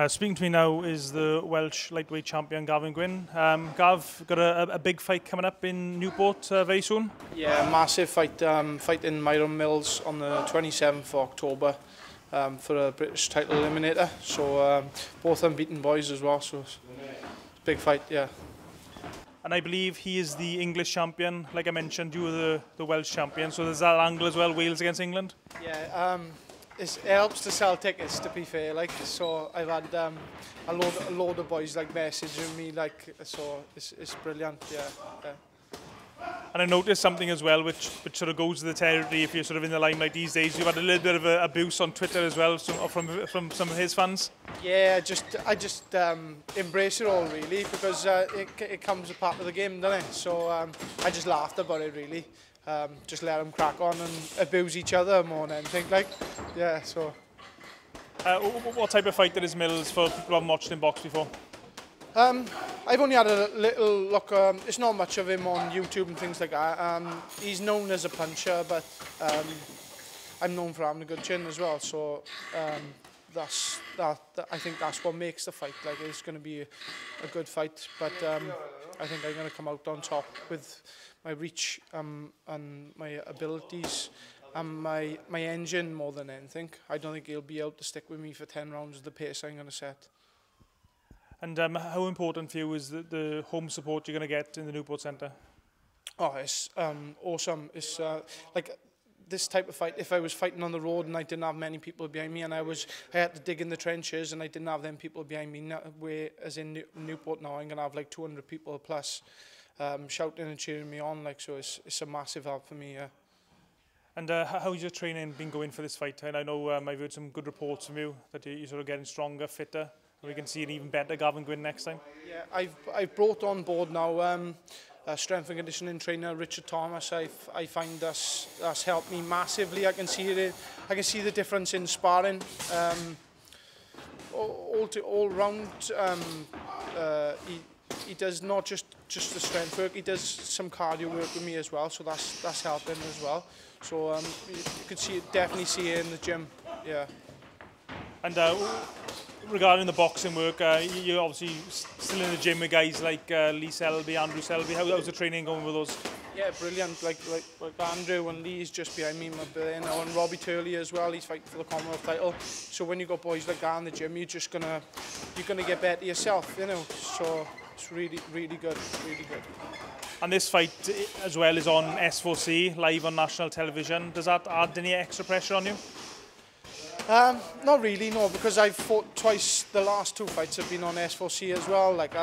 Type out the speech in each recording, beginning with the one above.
Speaking to me now is the Welsh lightweight champion Gavin Gwynne. Gav, got a big fight coming up in Newport very soon? Yeah, massive fight, fighting Myron Mills on the 27th of October for a British title eliminator. So both unbeaten boys as well, so it's a big fight, yeah. And I believe he is the English champion. Like I mentioned, you were the Welsh champion, so there's that angle as well, Wales against England? Yeah, it helps to sell tickets, to be fair, like, so I've had a load of boys like messaging me, like, so it's brilliant, yeah. And I noticed something as well which sort of goes to the territory if you're sort of in the limelight these days. You've had a little bit of a boost on Twitter as well from some of his fans. Yeah, I just embrace it all really, because it comes a part of the game, doesn't it? So I just laughed about it really. Just let them crack on and abuse each other more than anything, like, yeah, so. What type of fighter is Mills for people who haven't watched him box before? I've only had a little look, it's not much of him on YouTube and things like that. He's known as a puncher, but I'm known for having a good chin as well, so I think that's what makes the fight. Like, it's going to be a good fight, but I think I'm going to come out on top with my reach and my abilities and my engine more than anything. I don't think he'll be able to stick with me for 10 rounds at the pace I'm going to set. And how important for you is the home support you're going to get in the Newport Centre? Oh, it's awesome. It's like this type of fight. If I was fighting on the road and I didn't have many people behind me, and I had to dig in the trenches and I didn't have them people behind me, whereas in Newport now I'm going to have like 200 people plus shouting and cheering me on. Like, so it's a massive help for me. Yeah. And how's your training been going for this fight? And I know I've heard some good reports from you that you're sort of getting stronger, fitter. We can see an even better Gavin Gwynne next time. Yeah, I've brought on board now a strength and conditioning trainer, Richard Thomas. I find that's helped me massively. I can see the difference in sparring. All round, he does not just the strength work. He does some cardio work with me as well. So that's helping as well. So you could definitely see it in the gym. Yeah. And regarding the boxing work, you're obviously still in the gym with guys like Lee Selby, Andrew Selby. How's the training going with those? Yeah, brilliant. Like Andrew and Lee's just behind me, and Robbie Turley as well. He's fighting for the Commonwealth title. So when you got boys like that in the gym, you're gonna get better yourself, you know. So it's really good, really good. And this fight as well is on S4C live on national television. Does that add any extra pressure on you? Not really, no, because I've fought twice. The last two fights have been on S4C as well. Like,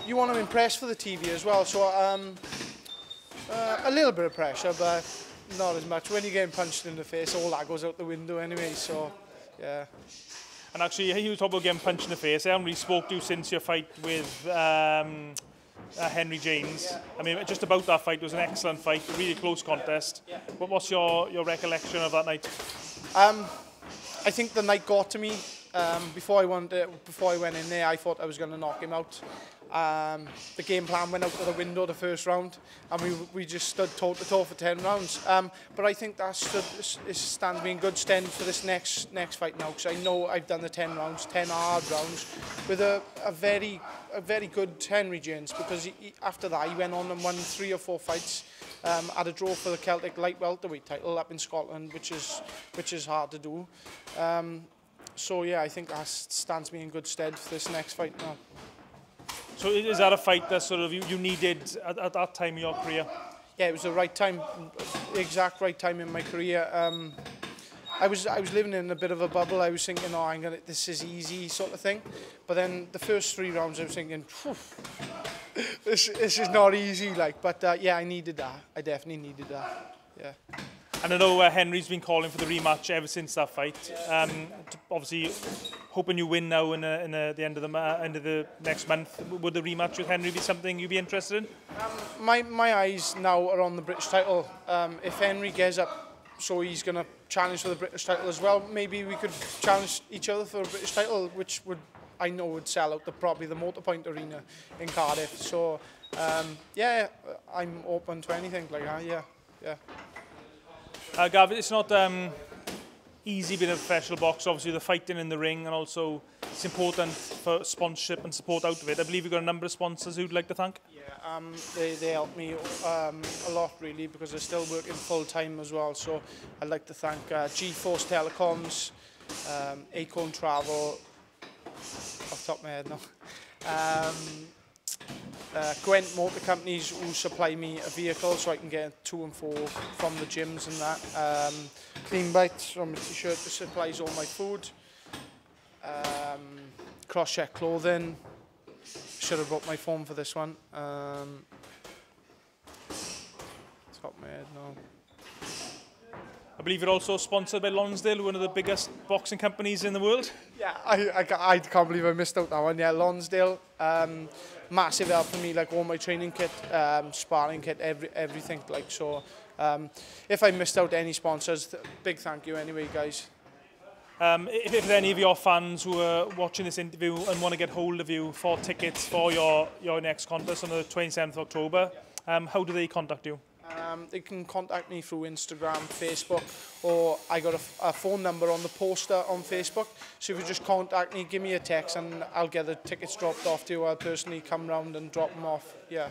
you want to impress for the TV as well, so a little bit of pressure, but not as much. When you're getting punched in the face, all that goes out the window anyway. So, yeah. And actually, you talk about getting punched in the face. I haven't really spoke to you since your fight with Henry James. I mean, just about that fight, it was an excellent fight, a really close contest. But what's your recollection of that night? I think the night got to me. Before I went in there, I thought I was going to knock him out. The game plan went out of the window the first round, and we just stood toe to toe for 10 rounds. But I think that stands me in good stead for this next fight now, because I know I've done the 10 rounds, 10 hard rounds, with a very good Henry James, because after that he went on and won 3 or 4 fights. Had a draw for the Celtic light welterweight title up in Scotland, which is hard to do. So yeah, I think that stands me in good stead for this next fight now. So is that a fight that sort of you needed at that time in your career? Yeah, it was the right time, the exact right time in my career. I was living in a bit of a bubble. I was thinking, oh, this is easy sort of thing. But then the first 3 rounds, I was thinking, this is not easy. Like, but yeah, I needed that. I definitely needed that. Yeah. And I know Henry's been calling for the rematch ever since that fight. Obviously, hoping you win now in the end of the next month. Would the rematch with Henry be something you'd be interested in? My eyes now are on the British title. If Henry gets up, so he's going to challenge for the British title as well. Maybe we could challenge each other for a British title, which I know would sell out probably the Motorpoint Arena in Cardiff. So yeah, I'm open to anything like that. Yeah. Gav, it's not easy being a professional boxer. Obviously, the fighting in the ring, and also it's important for sponsorship and support out of it. I believe you've got a number of sponsors who'd like to thank. Yeah, they help me a lot really, because they're still working full time as well. So I'd like to thank G-Force Telecoms, Acorn Travel, off the top of my head now. Gwent Motor Companies, who supply me a vehicle so I can get to and fro from the gyms and that. Clean Bites from a t-shirt that supplies all my food. Cross-check clothing. Should have brought my phone for this one. Top of my head now. I believe you're also sponsored by Lonsdale, one of the biggest boxing companies in the world. Yeah, I can't believe I missed out that one. Yeah, Lonsdale, massive help for me, like all my training kit, sparring kit, everything. Like so, if I missed out any sponsors, big thank you anyway, guys. If there are any of your fans who are watching this interview and want to get hold of you for tickets for your next contest on the 27th of October, how do they contact you? They can contact me through Instagram, Facebook, or I got a phone number on the poster on Facebook. So if you just contact me, give me a text, and I'll get the tickets dropped off to you. I'll personally come round and drop them off. Yeah.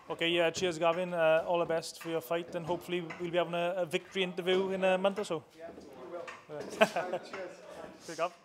Okay, yeah, cheers Gavin, all the best for your fight, and hopefully we'll be having a victory interview in a month or so. Yeah, you will. Cheers. Good, Gav.